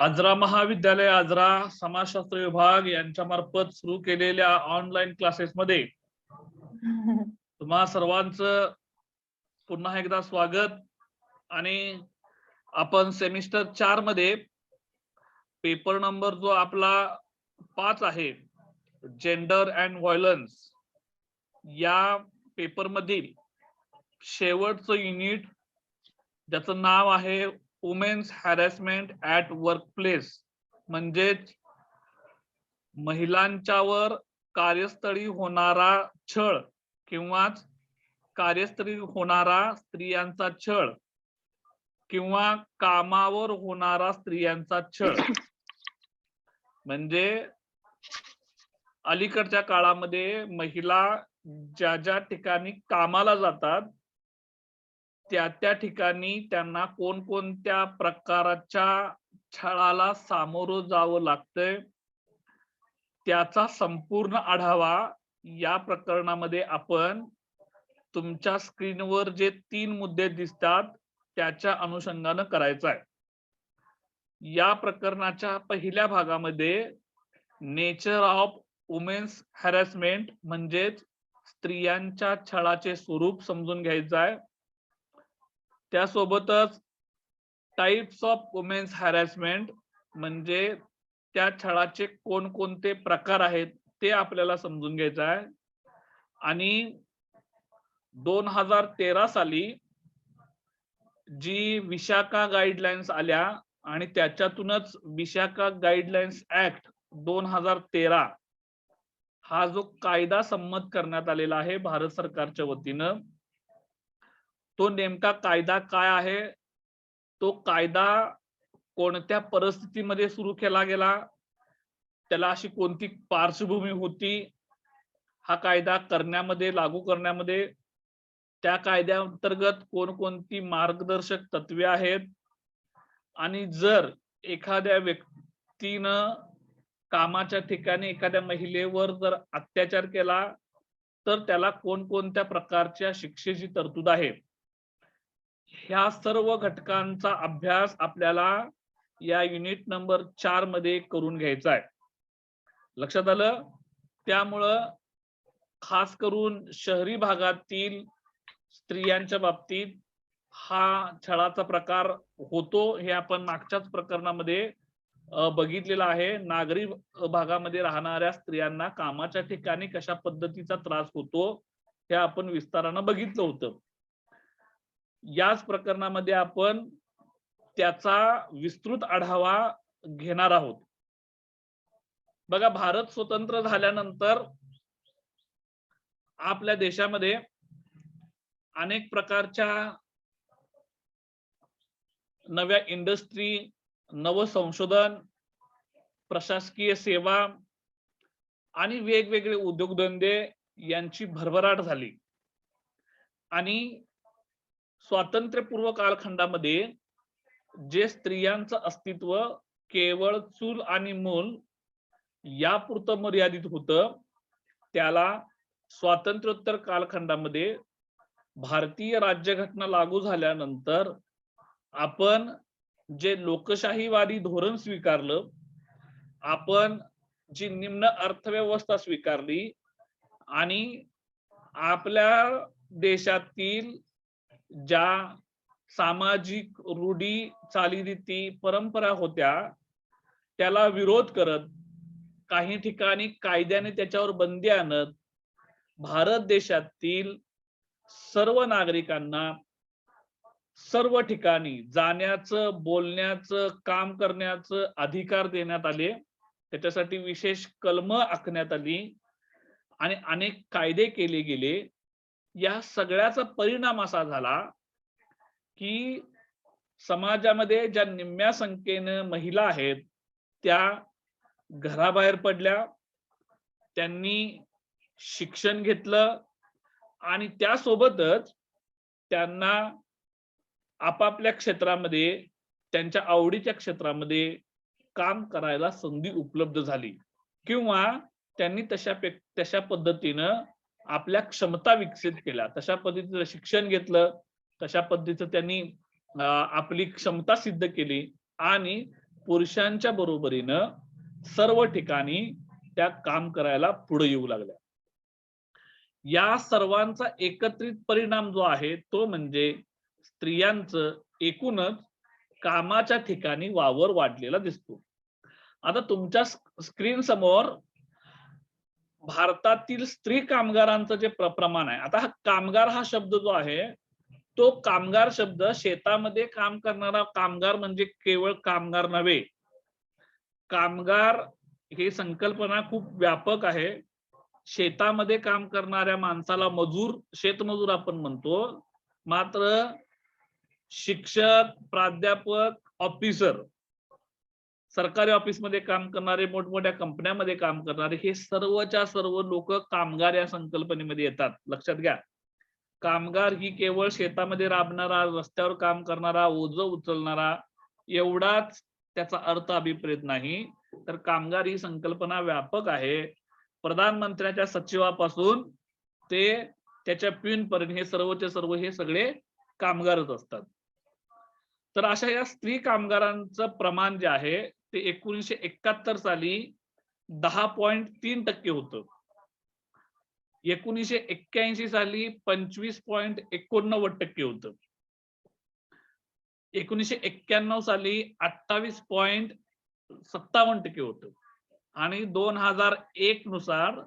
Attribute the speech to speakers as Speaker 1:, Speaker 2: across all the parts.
Speaker 1: आजरा महाविद्यालय आजरा समाजशास्त्र विभाग यांच्या मार्फत सुरू केलेल्या ऑनलाईन क्लासेसमध्ये तुम्हा सर्वांचं पुन्हा एकदा स्वागत। आणि आपण सेमिस्टर 4 मध्ये पेपर नंबर जो आपला 5 आहे, जेंडर अँड व्हायलन्स, या पेपर मधील शेवटचं युनिट ज्याचं नाव आहे वुमेन्स हॅरेसमेंट ऍट वर्कप्लेस, म्हणजेच महिलांच्यावर कार्यस्थळी होणारा छळ किंवा कार्यस्थळी होणारा स्त्रियांचा छळ किंवा कामावर होणारा स्त्रियांचा छळ। म्हणजे अलीकडच्या काळामध्ये महिला ज्या ज्या ठिकाणी कामाला जातात त्या ठिकाणी त्यांना कोणकोणत्या प्रकारच्या छळाला सामोरं जावं लागतंय त्याचा संपूर्ण आढावा या प्रकरणामध्ये आपण तुमच्या स्क्रीनवर जे 3 मुद्दे दिसतात त्याच्या अनुषंगाने करायचा आहे। या प्रकरणाच्या पहिल्या भागामध्ये नेचर ऑफ वुमेन्स हॅरेसमेंट म्हणजेच स्त्रियांच्या छळाचे स्वरूप समजून घ्यायचं आहे। त्यासोबतच टाइप्स ऑफ वुमेन्स हॅरेसमेंट म्हणजे त्या छळाचे कोणकोणते प्रकार आहेत ते आपल्याला समजून घ्यायचं आहे। आणि 2013 साली जी विशाखा गाईडलाईन्स आल्या आणि त्याच्यातूनच विशाखा गाईडलाईन्स ऍक्ट 2013 हा जो कायदा संमत करण्यात आलेला आहे भारत सरकारच्या वतीनं, तो नेमका कायदा काय आहे, तो कायदा कोणत्या परिस्थितीमध्ये सुरू केला गेला, त्याला अशी कोणती पार्श्वभूमी होती, हा कायदा करण्यामध्ये लागू करण्यामध्ये त्या कायद्याअंतर्गत कोणकोणती मार्गदर्शक तत्वे आहेत, आणि जर एखाद्या व्यक्तीनं कामाच्या ठिकाणी एखाद्या महिलेवर जर अत्याचार केला तर त्याला कोणकोणत्या प्रकारच्या शिक्षेची तरतूद आहे, ह्या सर्व घटकांचा अभ्यास आपल्याला या युनिट नंबर 4 मध्ये करून घ्यायचा आहे। लक्षात आलं? त्यामुळं खास करून शहरी भागातील स्त्रियांच्या बाबतीत हा छळाचा प्रकार होतो हे आपण मागच्याच प्रकरणामध्ये बघितलेलं आहे। नागरी भागामध्ये राहणाऱ्या स्त्रियांना कामाच्या ठिकाणी कशा पद्धतीचा त्रास होतो हे आपण विस्तारानं बघितलं होतं। याच प्रकरणामध्ये आपण त्याचा विस्तृत आढावा घेणार आहोत। बघा, भारत स्वतंत्र झाल्यानंतर आपल्या देशामध्ये अनेक प्रकारच्या नव्या इंडस्ट्री, नव संशोधन, प्रशासकीय सेवा आणि वेगवेगळे उद्योगधंदे यांची भरभराट झाली। आणि स्वातंत्र्यपूर्व कालखंडामध्ये जे स्त्रियांचं अस्तित्व केवळ चूल आणि मूल यापुरतं मर्यादित होतं, त्याला स्वातंत्र्योत्तर कालखंडामध्ये भारतीय राज्यघटना लागू झाल्यानंतर आपण जे लोकशाहीवादी धोरण स्वीकारलं, आपण जी निम्न अर्थव्यवस्था स्वीकारली आणि आपल्या देशातील ज्या सामाजिक रूढी, चालीरीती, परंपरा होत्या त्याला विरोध करत काही ठिकाणी कायद्याने त्याच्यावर बंदी आणत भारत देशातील सर्व नागरिकांना सर्व ठिकाणी जाण्याचं, बोलण्याचं, काम करण्याचं अधिकार देण्यात आले। त्याच्यासाठी विशेष कलम आखण्यात आली आणि अनेक कायदे केले गेले। या सगळ्याचा परिणाम असा झाला की समाजामध्ये ज्या निम्म्या संख्येनं महिला आहेत त्या घराबाहेर पडल्या, त्यांनी शिक्षण घेतलं आणि त्यासोबतच त्यांना आपापल्या क्षेत्रामध्ये, त्यांच्या आवडीच्या क्षेत्रामध्ये काम करायला संधी उपलब्ध झाली किंवा त्यांनी तशा पद्धतीनं आपल्या क्षमता विकसित केल्या, तशा पद्धतीचं शिक्षण घेतलं, तशा पद्धतीचं त्यांनी आपली क्षमता सिद्ध केली आणि पुरुषांच्या बरोबरीनं सर्व ठिकाणी त्या काम करायला पुढे येऊ लागल्या. या सर्वांचा एकत्रित परिणाम जो आहे तो म्हणजे स्त्रियांचं एकूणच कामाच्या ठिकाणी वावर वाढलेला दिसतो. आता तुमच्या स्क्रीन समोर भारतातील स्त्री कामगारांचं जे प्रमाण आहे, आता हा कामगार हा शब्द जो आहे तो कामगार शब्द शेतामध्ये काम करणारा कामगार म्हणजे केवळ कामगार नव्हे. कामगार ही संकल्पना खूप व्यापक आहे. शेतामध्ये काम करणाऱ्या माणसाला मजूर, शेतमजूर आपण म्हणतो. मात्र शिक्षक, प्राध्यापक, ऑफिसर, सरकारी ऑफिसमध्ये काम करणारे, मोठमोठ्या कंपन्यांमध्ये काम करणारे, हे सर्वच्या सर्व लोक कामगार या संकल्पनेमध्ये येतात. लक्षात घ्या, कामगार ही केवळ शेतामध्ये राबणारा, रस्त्यावर काम करणारा, ओझं उचलणारा एवढाच त्याचा अर्थ अभिप्रेत नाही, तर कामगार ही संकल्पना व्यापक आहे. प्रधानमंत्र्याच्या सचिवापासून ते त्याच्या पिन पर्यंत हे सर्वचे सर्व हे सगळे कामगारच असतात. तर अशा या स्त्री कामगारांचं प्रमाण जे आहे ते 1971 साली 10.3% होतं. 1981 साली 25.89% होतं. 1991 साली 28.57% होतं. आणि 2001 नुसार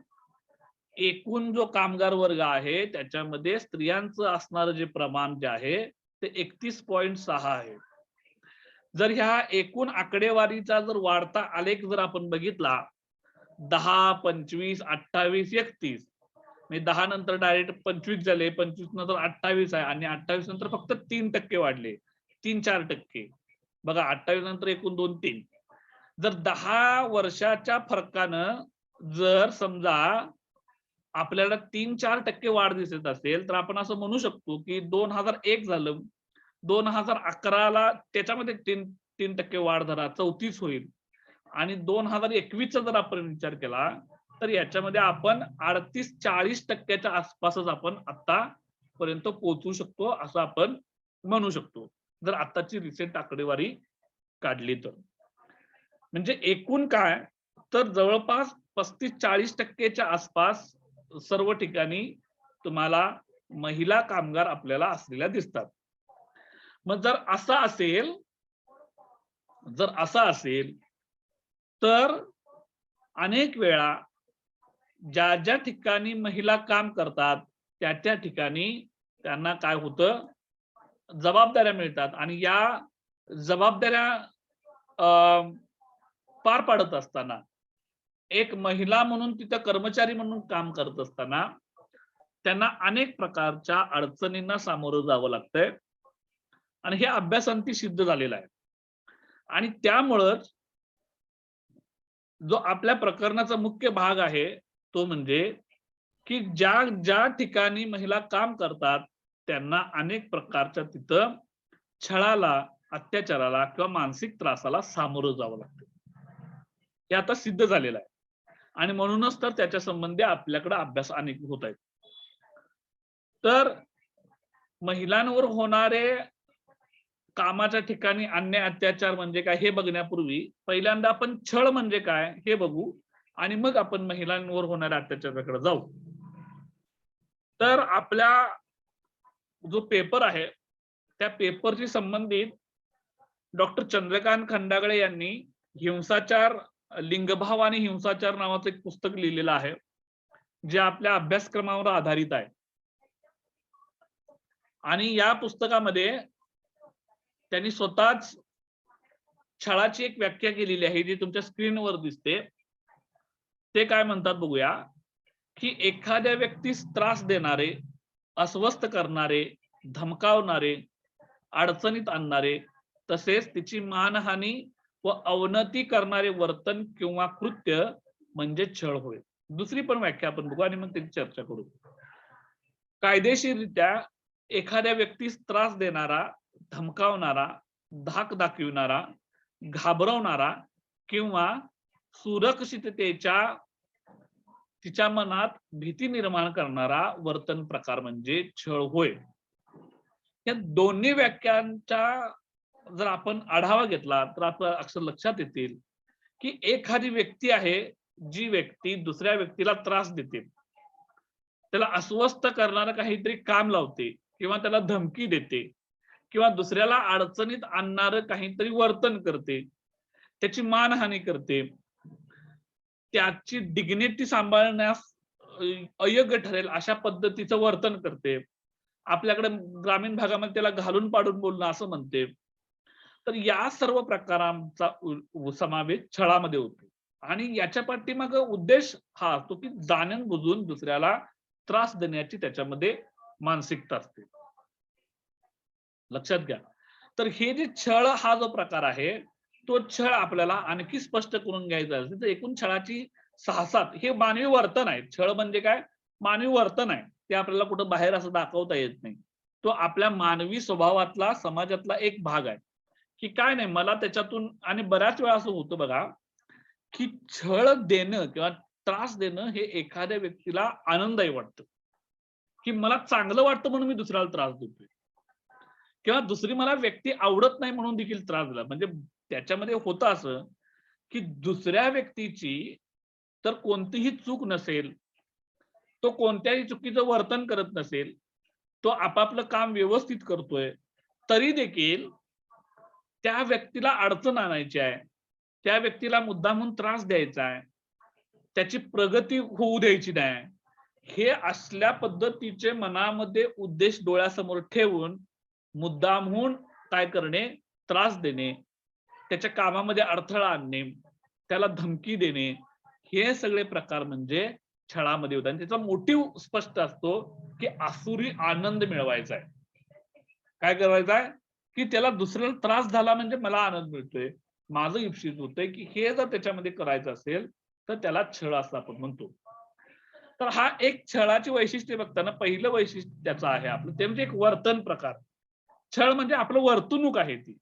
Speaker 1: एकूण जो कामगार वर्ग आहे त्याच्यामध्ये स्त्रियांचं असणारं जे प्रमाण जे आहे ते 31.6 आहे. जर ह्या एकूण आकडेवारीचा जर वाढता आलेख जर आपण बघितला 10, 25, 28, 31 म्हणजे 10 नंतर डायरेक्ट 25 झाले, 25 नंतर 28 आहे आणि 28 नंतर फक्त 3% वाढले, 3-4%. बघा 28 नंतर एकूण 2-3. जर 10 वर्षाच्या फरकानं जर समजा आपल्याला 3-4% वाढ दिसत असेल तर आपण असं म्हणू शकतो की 2001 झालं, 2011ला त्याच्यामध्ये 3% वाढ धरा, 34 होईल. आणि 2021चा जर आपण विचार केला तर याच्यामध्ये आपण 38-40% आसपासच आपण आतापर्यंत पोहोचू शकतो असं आपण म्हणू शकतो, जर आताची रिसेंट आकडेवारी काढली तर. म्हणजे एकूण काय तर जवळपास 35-40% आसपास सर्व ठिकाणी तुम्हाला महिला कामगार आपल्याला असलेल्या दिसतात. मग जर असं असेल तर अनेक वेळा ज्या ज्या ठिकाणी महिला काम करतात त्या त्या ठिकाणी त्यांना काय होतं, जबाबदाऱ्या मिळतात आणि या जबाबदाऱ्या पार पाडत असताना एक महिला म्हणून तिथं कर्मचारी म्हणून काम करत असताना त्यांना अनेक प्रकारच्या अडचणींना सामोरं जावं लागतंय आणि हे अभ्यासांती सिद्ध झालेलं आहे. आणि त्यामुळंच जो आपल्या प्रकरणाचा मुख्य भाग आहे तो म्हणजे की ज्या ज्या ठिकाणी महिला काम करतात त्यांना अनेक प्रकारच्या तिथं छळाला, अत्याचाराला किंवा मानसिक त्रासाला सामोरं जावं लागतं. हे आता सिद्ध झालेलं आहे आणि म्हणूनच तर त्याच्या संबंधी आपल्याकडे अभ्यास अनेक होत आहेत. तर महिलांवर होणारे कामाच्या ठिकाणी अन्याय अत्याचार म्हणजे काय हे बघण्यापूर्वी पहिल्यांदा आपण छळ म्हणजे काय हे बघू आणि मग आपण महिलांवर होणाऱ्या अत्याचाराकडे जाऊ. तर आपला जो पेपर आहे त्या पेपरशी संबंधित डॉक्टर चंद्रकांत खंडागळे यांनी हिंसाचार, लिंगभाव आणि हिंसाचार नावाचं एक पुस्तक लिहिलेलं आहे जे आपल्या अभ्यासक्रमावर आधारित आहे. आणि या पुस्तकामध्ये त्यांनी स्वतःच छळाची एक व्याख्या केलेली आहे जी तुमच्या स्क्रीनवर दिसते. ते काय म्हणतात बघूया की एखाद्या व्यक्तीस त्रास देणारे, अस्वस्थ करणारे, धमकावणारे, अडचणीत आणणारे तसेच तिची मानहानी व अवनती करणारे वर्तन किंवा कृत्य म्हणजे छळ होय. दुसरी पण व्याख्या आपण बघू आणि मग त्याची चर्चा करू. कायदेशीररित्या एखाद्या व्यक्तीस त्रास देणारा, धमकावणारा, धाक दाखविणारा, घाबरवणारा किंवा सुरक्षिततेच्या तिच्या मनात भीती निर्माण करणारा वर्तन प्रकार म्हणजे छळ होय. या दोन्ही व्याख्यांच्या जर आपण आढावा घेतला तर आपल्या अक्षर लक्षात येतील की एखादी व्यक्ती आहे जी व्यक्ती दुसऱ्या व्यक्तीला त्रास देते, त्याला अस्वस्थ करणारं काहीतरी काम लावते किंवा त्याला धमकी देते किंवा दुसऱ्याला अडचणीत आणणारं काहीतरी वर्तन करते, त्याची मानहानी करते, त्याची डिग्निटी सांभाळण्यास अयोग्य ठरेल अशा पद्धतीचं वर्तन करते, आपल्याकडे ग्रामीण भागामध्ये त्याला घालून पाडून बोलणं असं म्हणते. तर या सर्व प्रकारांचा समावेश छळामध्ये होतो आणि याच्या पाठीमागे उद्देश हा असतो की जाणून बुजून दुसऱ्याला त्रास देण्याची त्याच्यामध्ये मानसिकता असते. लक्षात घ्या. तर हे जे छळ हा जो प्रकार आहे, तो छळ आपल्याला आणखी स्पष्ट करून घ्यायचा असेल तर एकूण छळाची 6-7 हे मानवी वर्तन आहे. छळ म्हणजे काय? मानवी वर्तन आहे. ते आपल्याला कुठं बाहेर असं दाखवता येत नाही. तो आपल्या मानवी स्वभावातला, समाजातला एक भाग आहे. की काय नाही मला त्याच्यातून आणि बऱ्याच वेळा असं होतं बघा, की छळ देणं किंवा त्रास देणं हे एखाद्या व्यक्तीला आनंददायी वाटतं. की मला चांगलं वाटतं म्हणून मी दुसऱ्याला त्रास देतोय. किंवा दुसरी मला व्यक्ती आवडत नाही म्हणून देखील त्रास दिला. म्हणजे त्याच्यामध्ये होतं असं, की दुसऱ्या व्यक्तीची तर कोणतीही चूक नसेल, तो कोणत्याही चुकीचं वर्तन करत नसेल, तो आपापलं काम व्यवस्थित करतोय, तरी देखील त्या व्यक्तीला अडचण आणायची आहे. त्या व्यक्तीला मुद्दामून त्रास द्यायचा आहे. त्याची प्रगती होऊ द्यायची नाही. हे असल्या पद्धतीचे मनामध्ये उद्देश डोळ्यासमोर ठेवून मुद्दामहून काय करणे, त्रास देणे, त्याच्या कामामध्ये अडथळा आणणे, त्याला धमकी देणे, हे सगळे प्रकार म्हणजे छळामध्ये होतात. आणि त्याचा मोटिव्ह स्पष्ट असतो की आसुरी आनंद मिळवायचा आहे. काय करायचं आहे की त्याला दुसऱ्याला त्रास झाला म्हणजे मला आनंद मिळतोय, माझं इप्सित होतंय की हे जर त्याच्यामध्ये करायचं असेल तर त्याला छळ असं आपण म्हणतो. तर हा एक छळाची वैशिष्ट्ये बघताना पहिलं वैशिष्ट्य त्याचं आहे आपलं ते म्हणजे एक वर्तन प्रकार. छळ म्हणजे आपलं वर्तणूक आहे ती,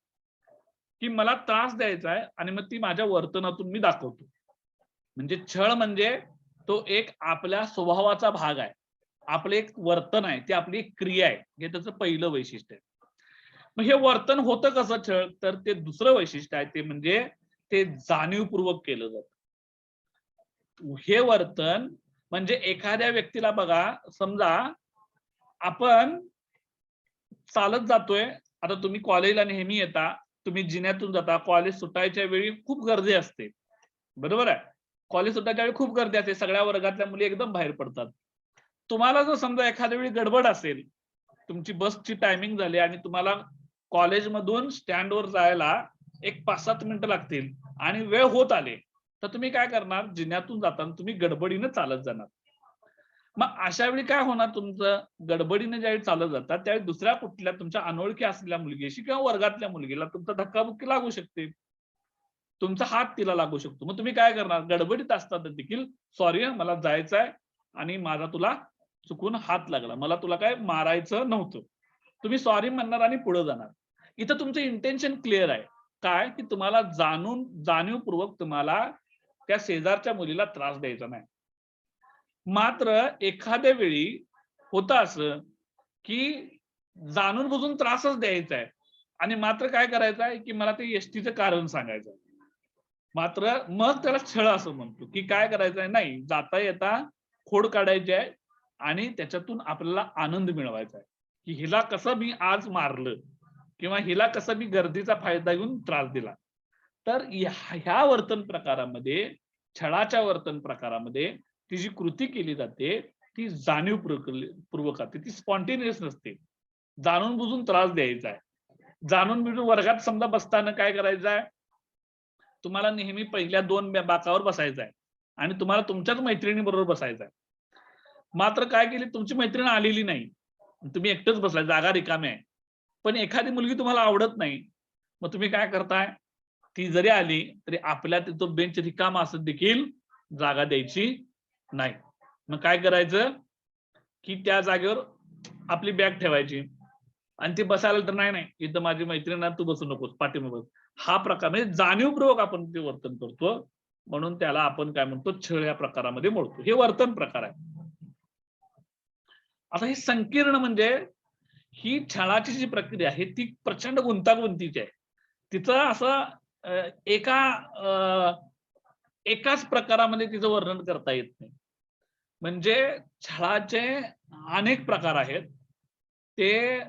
Speaker 1: की मला त्रास द्यायचा आहे आणि मग ती माझ्या वर्तनातून मी दाखवतो. म्हणजे छळ म्हणजे तो एक आपल्या स्वभावाचा भाग आहे. आपलं एक वर्तन आहे, ती आपली एक क्रिया आहे. हे त्याचं पहिलं वैशिष्ट्य आहे. मग हे वर्तन होतं कसं छळ? तर ते दुसरं वैशिष्ट्य आहे ते म्हणजे ते जाणीवपूर्वक केलं जातं. हे वर्तन म्हणजे एखाद्या व्यक्तीला बघा, समजा आपण चालत जातोय, आता तुम्ही कॉलेजला नेहमी येता, तुम्ही जिन्यातून जाता, कॉलेज सुटायच्या वेळी खूप गर्दी असते. बरोबर आहे? कॉलेज सुटायच्या वेळी खूप गर्दी असते. सगळ्या वर्गातल्या मुली एकदम बाहेर पडतात. तुम्हाला जर समजा एखाद्या वेळी गडबड असेल, तुमची बसची टायमिंग झाली आणि तुम्हाला कॉलेजमधून स्टँडवर जायला एक 5-7 मिनिटं लागतील आणि वेळ होत आले, तर तुम्ही काय करणार? जिन्यातून जाताना तुम्ही गडबडीनं चालत जाणार. मग अशा वेळी काय होणार तुमचं? गडबडीने ज्यावेळी चालत जातात, त्यावेळी दुसऱ्या कुठल्या तुमच्या अनोळखी असलेल्या मुलगीशी किंवा वर्गातल्या मुलगीला तुमचा धक्काबुक्की लागू शकते. तुमचा हात तिला लागू शकतो. मग तुम्ही काय करणार? गडबडीत असताना देखील सॉरी मला जायचंय आणि माझा तुला चुकून हात लागला. मला तुला काय मारायचं नव्हतं. तुम्ही सॉरी म्हणणार आणि पुढे जाणार. इथं तुमचं इंटेन्शन क्लिअर आहे. काय? की तुम्हाला जाणीवपूर्वक तुम्हाला त्या शेजारच्या मुलीला त्रास द्यायचा नाही. मात्र एखाद्या वेळी होतं असं, की जाणून बुजून त्रासच द्यायचा आहे आणि मात्र काय करायचं आहे, की मला ते एसटीचं कारण सांगायचं आहे. मात्र मग त्याला छळ असं म्हणतो, की काय करायचं आहे? नाही, जाता येता खोड काढायची आहे आणि त्याच्यातून आपल्याला आनंद मिळवायचा आहे, की हिला कसं मी आज मारलं किंवा हिला कसं मी गर्दीचा फायदा घेऊन त्रास दिला. तर ह्या वर्तन प्रकारामध्ये, छळाच्या वर्तन प्रकारामध्ये ती जी कृती केली जाते, ती जाणीवपूर्वक असते. ती स्पॉन्टेनियस नसते. जाणून बुजून त्रास द्यायचा आहे. जाणून बुजून वर्गात समजा बसताना काय करायचं आहे? तुम्हाला नेहमी पहिल्या 2 बाकावर बसायचं आहे आणि तुम्हाला तुमच्याच मैत्रिणीबरोबर बसायचं आहे. मात्र काय केली तुमची मैत्रीण आलेली नाही. तुम्ही एकटेच बसलाय, जागा रिकामी आहे. पण एखादी मुलगी तुम्हाला आवडत नाही. मग तुम्ही काय करताय? ती जरी आली तरी आपल्या तो बेंच रिकामा असत देखील जागा द्यायची नाही. मग काय करायचं? की त्या जागेवर आपली बॅग ठेवायची आणि ती बसायला तर नाही, इथं माझी मैत्रीण आहे, तू बसू नकोस, पाठीमागे बस. हा प्रकार म्हणजे जाणीवपूर्वक आपण ते वर्तन करतो. म्हणून त्याला आपण काय म्हणतो? छळ या प्रकारामध्ये मोडतो. हे वर्तन प्रकार आहे. आता हे संकीर्ण म्हणजे ही छळाची जी प्रक्रिया आहे ती प्रचंड गुंतागुंतीची आहे. तिचं असं एकाच प्रकारामध्ये तिचं वर्णन करता येत नाही. म्हणजे छळाचे अनेक प्रकार आहेत. ते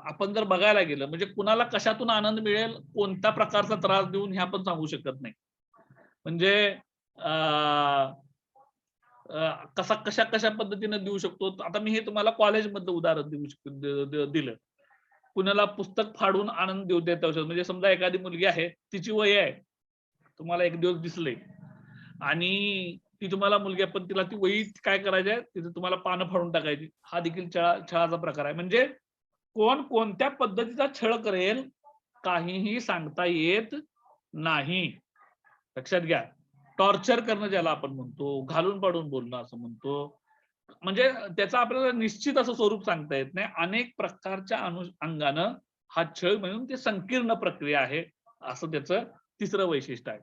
Speaker 1: आपण जर बघायला गेलं म्हणजे कुणाला कशातून आनंद मिळेल, कोणत्या प्रकारचा त्रास देऊन हे आपण सांगू शकत नाही. म्हणजे कशा पद्धतीने देऊ शकतो. आता मी हे तुम्हाला कॉलेजमधलं उदाहरण दिलं. कुणाला पुस्तक फाडून आनंद देऊ देता येऊ शकतो. म्हणजे समजा एखादी मुलगी आहे, तिची वय आहे. तुम्हाला एक दिवस दिसले आणि ती तुम्हाला मुलगी आहे, पण तिला ती वही काय करायची आहे, तिथे तुम्हाला पानं फाडून टाकायची. हा देखील छळाचा प्रकार आहे. म्हणजे कोण कोणत्या पद्धतीचा छळ करेल काहीही सांगता येत नाही. लक्षात घ्या. टॉर्चर करणं ज्याला आपण म्हणतो, घालून पाडून बोलणं असं म्हणतो. म्हणजे त्याचं आपल्याला निश्चित असं स्वरूप सांगता येत नाही. अनेक प्रकारच्या अनुषंगानं हा छळ म्हणून ते संकीर्ण प्रक्रिया आहे, असं त्याचं तिसरं वैशिष्ट्य आहे.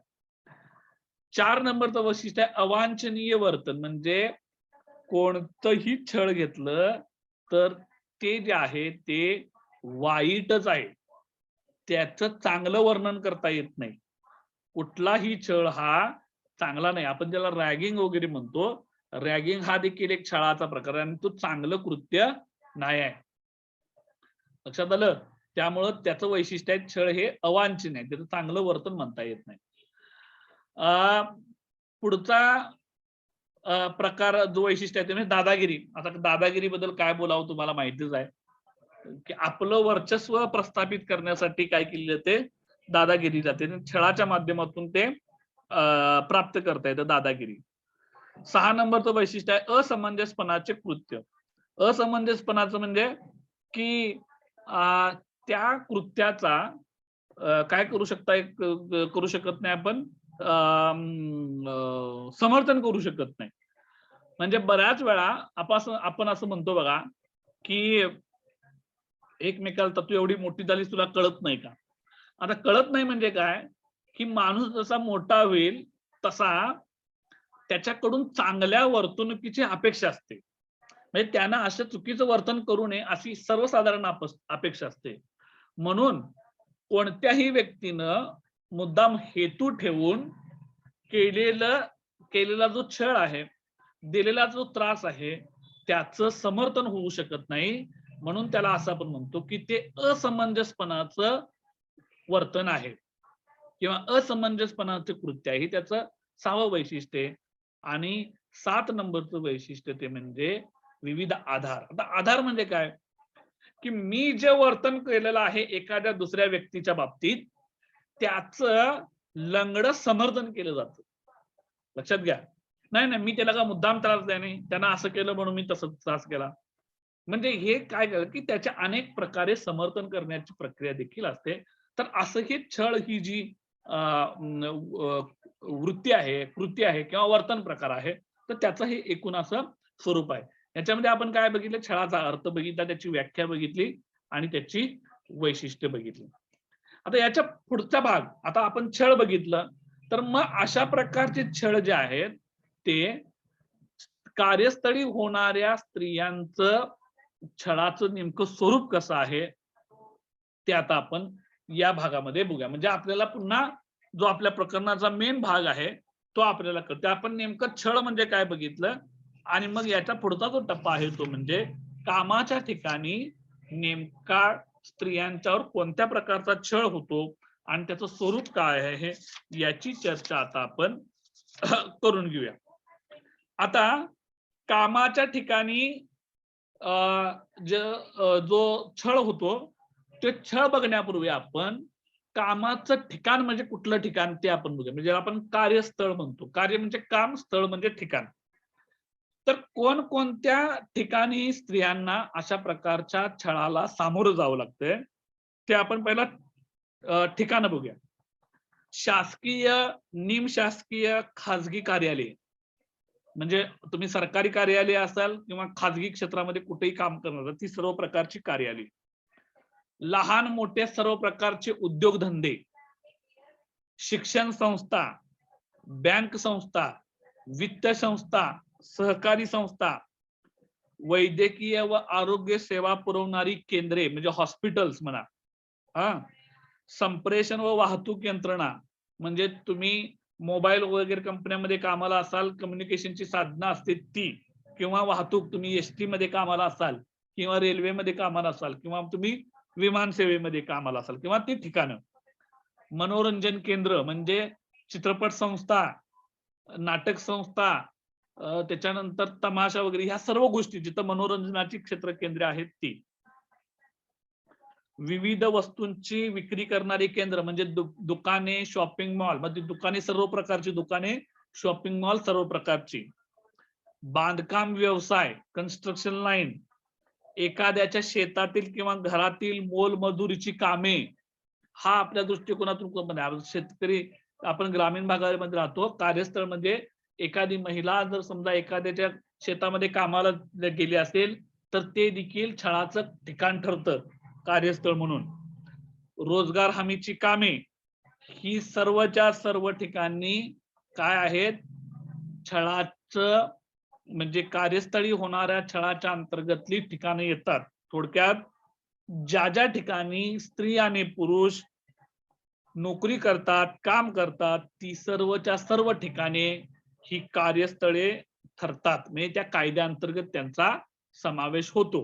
Speaker 1: 4 नंबरचं वैशिष्ट्य आहे अवांछनीय वर्तन. म्हणजे कोणतंही छळ घेतलं तर ते जे आहे ते वाईटच आहे. त्याचं चांगलं वर्णन करता येत नाही. कुठलाही छळ हा चांगला नाही. आपण ज्याला रॅगिंग वगैरे म्हणतो, रॅगिंग हा देखील एक छळाचा प्रकार आहे आणि तो चांगलं कृत्य नाही आहे. लक्षात आलं? त्यामुळं त्याचं वैशिष्ट्य आहे छळ हे अवांछनीय आहे. त्याचं चांगलं वर्तन म्हणता येत नाही. पुढचा प्रकार जो वैशिष्ट्य आहे ते म्हणजे दादागिरी. आता दादागिरीबद्दल काय बोलावं तुम्हाला माहितीच आहे. की आपलं वर्चस्व प्रस्थापित करण्यासाठी काय केले जाते, दादागिरी जाते. छळाच्या माध्यमातून ते प्राप्त करता येतं दादागिरी. 6 नंबरचं वैशिष्ट्य आहे असमंजसपणाचे कृत्य. असमंजसपणाचं म्हणजे की त्या कृत्याचा काय करू शकत नाही आपण, समर्थन करू शकत नाही. म्हणजे बऱ्याच वेळा आपण असं म्हणतो बघा की एकमेकाला तू एवढी मोठी झालीस तुला कळत नाही का? आता कळत नाही म्हणजे काय, की माणूस जसा मोठा होईल तसा त्याच्याकडून चांगल्या वर्तणुकीची अपेक्षा असते. म्हणजे त्यांना असं चुकीचं वर्तन करू नये अशी सर्वसाधारण अपेक्षा असते. म्हणून कोणत्याही व्यक्तीनं मुद्दाम हेतू ठेवून केलेला जो छळ आहे, दिलेला जो त्रास आहे, त्याचं समर्थन होऊ शकत नाही. म्हणून त्याला असं आपण म्हणतो की ते असमंजसपणाचं वर्तन आहे किंवा असमंजसपणाचं कृत्य आहे. हे त्याचं 6वं वैशिष्ट्य आहे. आणि 7 नंबरचं वैशिष्ट्य ते म्हणजे विविध आधार. आता आधार म्हणजे काय, की मी जे वर्तन केलेलं आहे एखाद्या दुसऱ्या व्यक्तीच्या बाबतीत त्याचं लंगडं समर्थन केलं जातं. लक्षात घ्या. नाही मी त्याला का मुद्दाम त्रास द्या नाही, त्यांना असं केलं म्हणून मी तसं त्रास केला. म्हणजे हे काय झालं की त्याच्या अनेक प्रकारे समर्थन करण्याची प्रक्रिया देखील असते. तर असं हे छळ ही जी वृत्ती आहे, कृती आहे किंवा वर्तन प्रकार आहे, तर त्याचं हे एकूण असं स्वरूप आहे. याच्यामध्ये आपण काय बघितलं, छळाचा अर्थ बघितला, त्याची व्याख्या बघितली आणि त्याची वैशिष्ट्य बघितली. आता याच्या पुढचा भाग, आता आपण छळ बघितलं, तर मग अशा प्रकारचे छळ जे आहेत ते कार्यस्थळी होणाऱ्या स्त्रियांचं छळाचं नेमकं स्वरूप कसं आहे ते आता आपण या भागामध्ये बघूया. म्हणजे आपल्याला पुन्हा जो आपल्या प्रकरणाचा मेन भाग आहे तो आपल्याला कळतो. आपण नेमकं छळ म्हणजे काय बघितलं आणि मग याच्या पुढचा जो टप्पा आहे तो म्हणजे कामाच्या ठिकाणी नेमका स्त्रियांच्यावर कोणत्या प्रकारचा छळ होतो आणि त्याचं स्वरूप काय आहे याची चर्चा आता आपण करून घेऊया. आता कामाच्या ठिकाणी जो छळ होतो ते छळ बघण्यापूर्वी आपण कामाचं ठिकाण म्हणजे कुठलं ठिकाण ते आपण बघूया. म्हणजे आपण कार्यस्थळ म्हणतो. कार्य म्हणजे काम, स्थळ म्हणजे ठिकाण. तर कोणकोणत्या ठिकाणी स्त्रियांना अशा प्रकारच्या छळाला सामोरं जावं लागतंय ते आपण पहिला ठिकाणं बघूया. शासकीय, निमशासकीय, खाजगी कार्यालय, म्हणजे तुम्ही सरकारी कार्यालय असाल किंवा खाजगी क्षेत्रामध्ये कुठेही काम करणार ती सर्व प्रकारची कार्यालय. लहान मोठे सर्व प्रकारचे उद्योगधंदे, शिक्षण संस्था, बँक संस्था, वित्त संस्था, सहकारी संस्था, वैद्यकीय व आरोग्य सेवा पुरवणारी केंद्रे म्हणजे हॉस्पिटल्स म्हणा, संप्रेषण व वाहतूक यंत्रणा, म्हणजे तुम्ही मोबाईल वगैरे कंपन्यांमध्ये कामाला असाल, कम्युनिकेशनची साधनं असतील ती, किंवा वाहतूक तुम्ही एसटी मध्ये कामाला असाल किंवा रेल्वेमध्ये कामाला असाल किंवा तुम्ही विमान सेवेमध्ये कामाला असाल किंवा ती ठिकाणं. मनोरंजन केंद्र म्हणजे चित्रपट संस्था, नाटक संस्था, त्याच्यानंतर तमाशा वगैरे ह्या सर्व गोष्टी जिथं मनोरंजनाची क्षेत्र केंद्रे आहेत ती. विविध वस्तूंची विक्री करणारी केंद्र म्हणजे दुकाने, शॉपिंग मॉल, म्हणजे दुकाने सर्व प्रकारची दुकाने, शॉपिंग मॉल सर्व प्रकारची. बांधकाम व्यवसाय, कन्स्ट्रक्शन लाईन, एखाद्याच्या शेतातील किंवा घरातील मोलमजुरीची कामे, हा आपल्या दृष्टिकोनातून शेतकरी, आपण ग्रामीण भागामध्ये राहतो. कार्यस्थळ म्हणजे एखादी महिला जर समजा एखाद्याच्या शेतामध्ये कामाला गेली असेल तर ते देखील छळाचं ठिकाण ठरतं कार्यस्थळ म्हणून. रोजगार हमीची कामे ही सर्वच्या सर्व ठिकाणी काय आहेत, छळाचं म्हणजे कार्यस्थळी होणाऱ्या छळाच्या अंतर्गतली ठिकाणे येतात. थोडक्यात ज्या ज्या ठिकाणी स्त्री आणि पुरुष नोकरी करतात, काम करतात, ती सर्वच्या सर्व ठिकाणे ही कार्यस्थळे ठरतात. म्हणजे त्या कायद्याअंतर्गत त्यांचा समावेश होतो.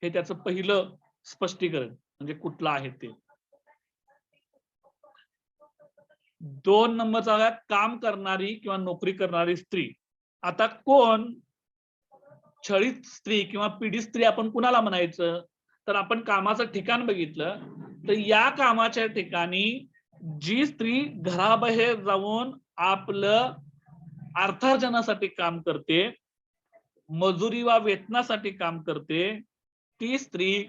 Speaker 1: हे त्याचं पहिलं स्पष्टीकरण म्हणजे कुठलं आहे ते. 2 नंबरचा काम करणारी किंवा नोकरी करणारी स्त्री. आता कोण छळीत स्त्री किंवा पीडित स्त्री आपण कुणाला म्हणायचं, तर आपण कामाचं ठिकाण बघितलं तर या कामाच्या ठिकाणी जी स्त्री घराबाहेर जाऊन आपलं अर्थार्जनासाठी काम करते, मजुरी वा वेतनासाठी काम करते, ती स्त्री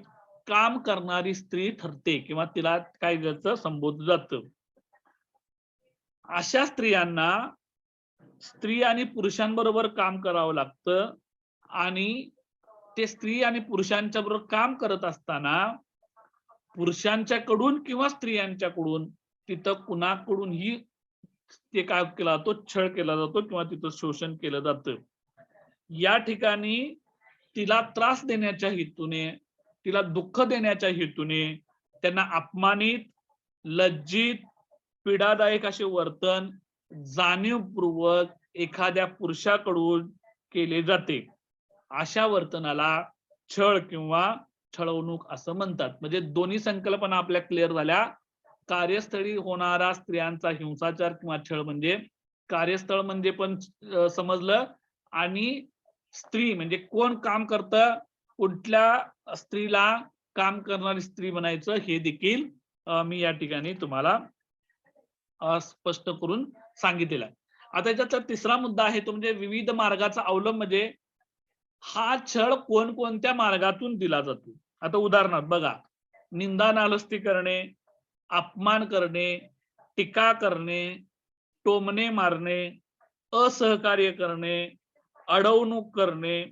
Speaker 1: काम करणारी स्त्री ठरते किंवा तिला काय जातं संबोधलं जातं. अशा स्त्रियांना स्त्री आणि पुरुषांबरोबर काम करावं लागतं आणि ते स्त्री आणि पुरुषांच्या बरोबर काम करत असताना पुरुषांच्याकडून किंवा स्त्रियांच्याकडून तिथं कुणाकडूनही ते काय केला जातो, छळ केला जातो किंवा तिथं शोषण केलं जातं. या ठिकाणी तिला त्रास देण्याच्या हेतूने, तिला दुःख देण्याच्या हेतूने त्यांना अपमानित, लज्जित, पीडादायक असे वर्तन जाणीवपूर्वक एखाद्या पुरुषाकडून केले जाते. अशा वर्तनाला छळ किंवा छळवणूक असं म्हणतात. म्हणजे दोन्ही संकल्पना आपल्या क्लिअर झाल्या. कार्यस्थळी होणारा स्त्रियांचा हिंसाचार किंवा छळ म्हणजे कार्यस्थळ म्हणजे पण समजलं, आणि स्त्री म्हणजे कोण काम करतं, कुठल्या स्त्रीला काम करणारी स्त्री म्हणायचं हे देखील मी या ठिकाणी तुम्हाला स्पष्ट करून सांगितलेला आहे. आता याच्यातला तिसरा मुद्दा आहे तो म्हणजे विविध मार्गाचा अवलंब, म्हणजे हा छळ कोणकोणत्या मार्गातून दिला जातो. आता उदाहरणार्थ बघा, निंदा नालस्ती करणे, अपमान करणे, टीका करणे, टोमणे मारणे, असहकार्य करणे, अडवणूक करणे,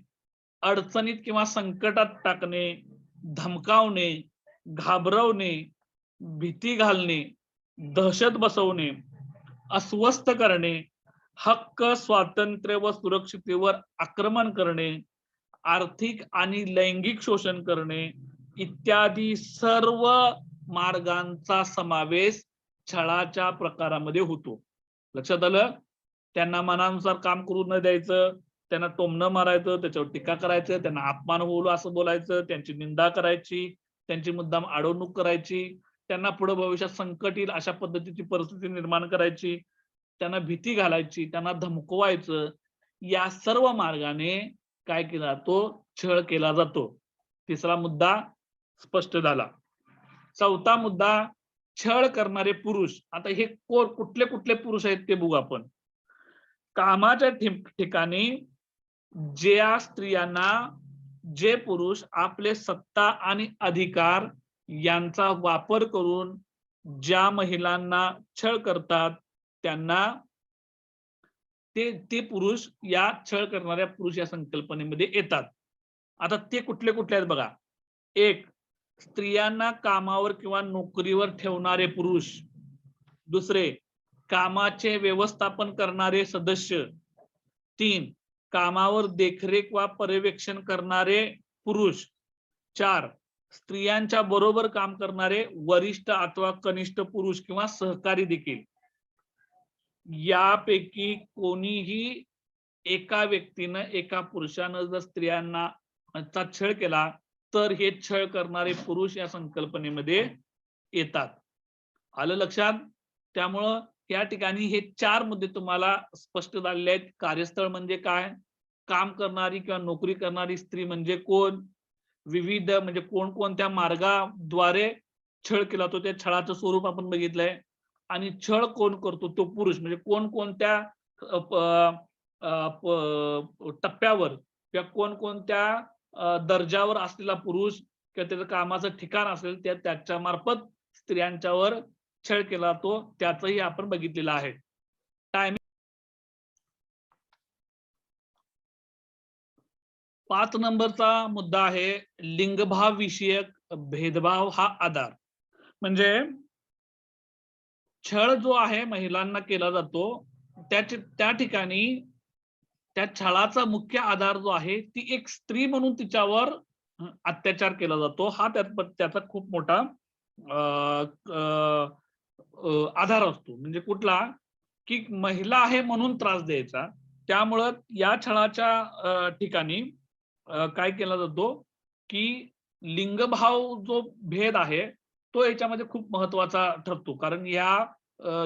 Speaker 1: अडचणीत किंवा संकटात टाकणे, धमकावणे, घाबरवणे, भीती घालणे, दहशत बसवणे, अस्वस्थ करणे, हक्क, स्वातंत्र्य व सुरक्षितेवर आक्रमण करणे, आर्थिक आणि लैंगिक शोषण करणे इत्यादी सर्व मार्गांचा समावेश छळाच्या प्रकारामध्ये होतो. लक्षात आलं? त्यांना मनानुसार काम करू न द्यायचं, त्यांना टोमणं मारायचं, त्याच्यावर टीका करायचं, त्यांना अपमान होईल असं बोलायचं, त्यांची निंदा करायची, त्यांची मुद्दाम अडवणूक करायची, त्यांना पुढे भविष्यात संकट येईल अशा पद्धतीची परिस्थिती निर्माण करायची, त्यांना भीती घालायची, त्यांना धमकवायचं. या सर्व मार्गाने काय केला जातो, छळ केला जातो. तिसरा मुद्दा स्पष्ट झाला. चौथा मुद्दा, छळ करणारे पुरुष. आता हे कुठले कुठले पुरुष आहेत ते बघू आपण. कामाच्या ठिकाणी ज्या स्त्रियांना, जे पुरुष आपले सत्ता आणि अधिकार यांचा वापर करून ज्या महिलांना छळ करतात त्यांना ते पुरुष या छळ करणाऱ्या पुरुष या संकल्पनेमध्ये येतात. आता ते कुठले कुठले आहेत बघा. एक, स्त्रियांना कामावर किंवा नोकरीवर ठेवणारे पुरुष. दुसरे, कामाचे व्यवस्थापन करणारे सदस्य. 3, कामावर देखरेख वा पर्यवेक्षण करणारे पुरुष. 4, स्त्रियांच्या बरोबर काम करणारे वरिष्ठ अथवा कनिष्ठ पुरुष किंवा सहकारी देखील यापैकी कोणीही एका व्यक्तीनं एका पुरुषानं जर स्त्रियांना चा छळ केला तर हे छळ करणारे पुरुष या संकल्पनेमध्ये येतात. आलं लक्षात? त्यामुळं या ठिकाणी हे 4 मुद्दे तुम्हाला स्पष्ट झालेले आहेत. कार्यस्थळ म्हणजे काय? काम करणारी किंवा नोकरी करणारी स्त्री म्हणजे कोण? विविध म्हणजे कोणकोणत्या मार्गाद्वारे छळ केला जातो, त्या छळाचं स्वरूप आपण बघितलंय. आणि छळ कोण करतो? तो पुरुष. म्हणजे कोणकोणत्या टप्प्यावर किंवा कोणकोणत्या दर्जावर असलेला पुरुष किंवा त्याचं कामाचं ठिकाण असेल त्याच्या मार्फत स्त्रियांच्यावर छळ केला जातो, त्याचंही आपण बघितलेलं आहे. टायमिंग 5 नंबरचा मुद्दा आहे लिंगभाव विषयक भेदभाव हा आधार. म्हणजे छळ जो आहे महिलांना केला जातो त्या ठिकाणी त्या छळाचा मुख्य आधार जो आहे ती एक स्त्री म्हणून तिच्यावर अत्याचार केला जातो. हा त्याचा खूप मोठा आधार असतो. म्हणजे कुठला? की महिला आहे म्हणून त्रास द्यायचा. त्यामुळं या छळाच्या ठिकाणी काय केला जातो की लिंगभाव जो भेद आहे तो याच्यामध्ये खूप महत्वाचा ठरतो. कारण या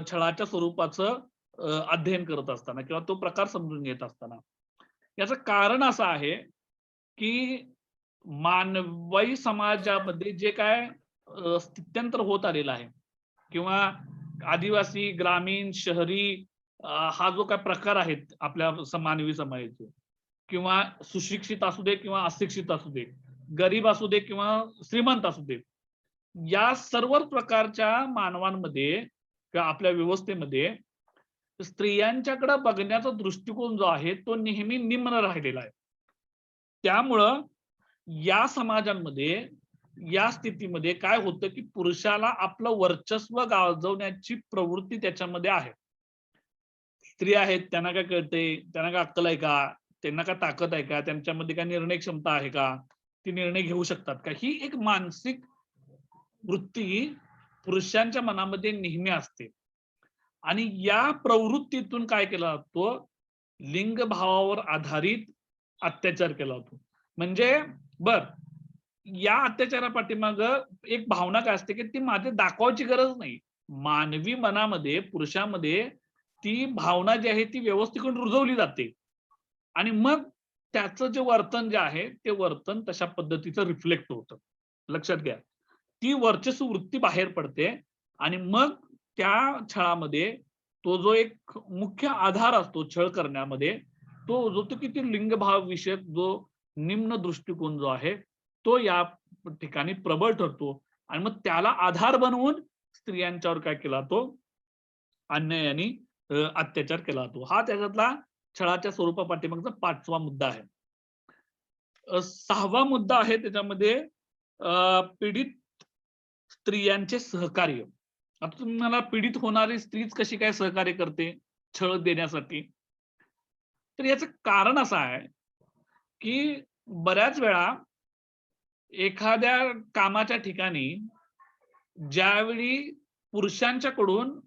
Speaker 1: छळाच्या स्वरूपाचं अध्ययन करत असताना किंवा तो प्रकार समजून घेत असताना याचं कारण असं आहे की मानवी समाजामध्ये जे काय स्थित्यंतर होत आलेलं आहे किंवा आदिवासी, ग्रामीण, शहरी हा जो काय प्रकार आहेत आपल्या मानवी समाजाचे किंवा सुशिक्षित असू दे किंवा अशिक्षित असू दे, गरीब असू दे किंवा श्रीमंत असू दे, या सर्व प्रकारच्या मानवांमध्ये किंवा आपल्या व्यवस्थेमध्ये स्त्रियांच्याकडे बघण्याचा दृष्टिकोन जो आहे तो नेहमी निम्न राहिलेला आहे. त्यामुळं या समाजांमध्ये या स्थितीमध्ये काय होतं की पुरुषाला आपलं वर्चस्व गाजवण्याची प्रवृत्ती त्याच्यामध्ये आहे. स्त्री आहेत त्यांना काय कळते? त्यांना काय अक्कल आहे का? त्यांना काय ताकद आहे का? त्यांच्यामध्ये काय निर्णय क्षमता आहे का? ती निर्णय घेऊ शकतात का? ही एक मानसिक वृत्ती पुरुषांच्या मनामध्ये नेहमी असते. आणि या प्रवृत्तीतून काय केला जातो? लिंगभावावर आधारित अत्याचार केला जातो. म्हणजे या अत्याचारापाठीमागं एक भावना काय असते की ती माझे दाखवायची गरज नाही. मानवी मनामध्ये, पुरुषामध्ये ती भावना जी आहे ती व्यवस्थित रुजवली जाते. आणि मग त्याचं जे वर्तन जे आहे ते वर्तन तशा पद्धतीचं रिफ्लेक्ट होतं. लक्षात घ्या. ती वर्चस्व वृत्ती बाहेर पडते आणि मग त्या छळामध्ये तो जो एक मुख्य आधार असतो छळ करण्यामध्ये तो होतो की ती लिंगभाव विषयक जो निम्न दृष्टिकोन जो आहे तो या ठिकाणी प्रबळ ठरतो आणि मग त्याला आधार बनवून स्त्रियांच्यावर काय केला तो अन्याय आणि अत्याचार केला जातो. हा त्याच्यातला छळाच्या स्वरूपापाठीमागचा 5वा मुद्दा आहे. 6वा मुद्दा आहे त्याच्यामध्ये पीडित स्त्रियांचे सहकार्य. आता तुम्ही मला पीडित होणारी स्त्रीच कशी काय सहकार्य करते छळ देण्यासाठी? तर याचं कारण असं आहे की बऱ्याच वेळा एखाद्या कामाच्या ठिकाणी ज्यावेळी पुरुषांच्याकडून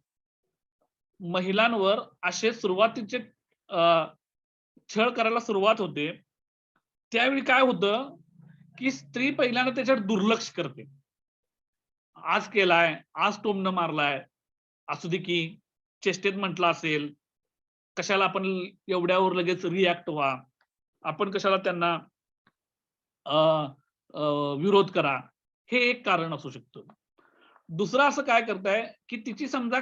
Speaker 1: महिलांवर असे सुरुवातीचे छळ करायला सुरुवात होते, त्यावेळी काय होतं की स्त्री पहिल्यांदा त्याच्यावर दुर्लक्ष करते. आज केलाय, आज टोमणं मारलाय, असू दे की चेष्टेत म्हटलं असेल, कशाला आपण एवढ्यावर लगेच रिॲक्ट व्हा, आपण कशाला त्यांना विरोध करा, हे एक कारण असू शकतं. दुसरं असं काय करताय की तिची समजा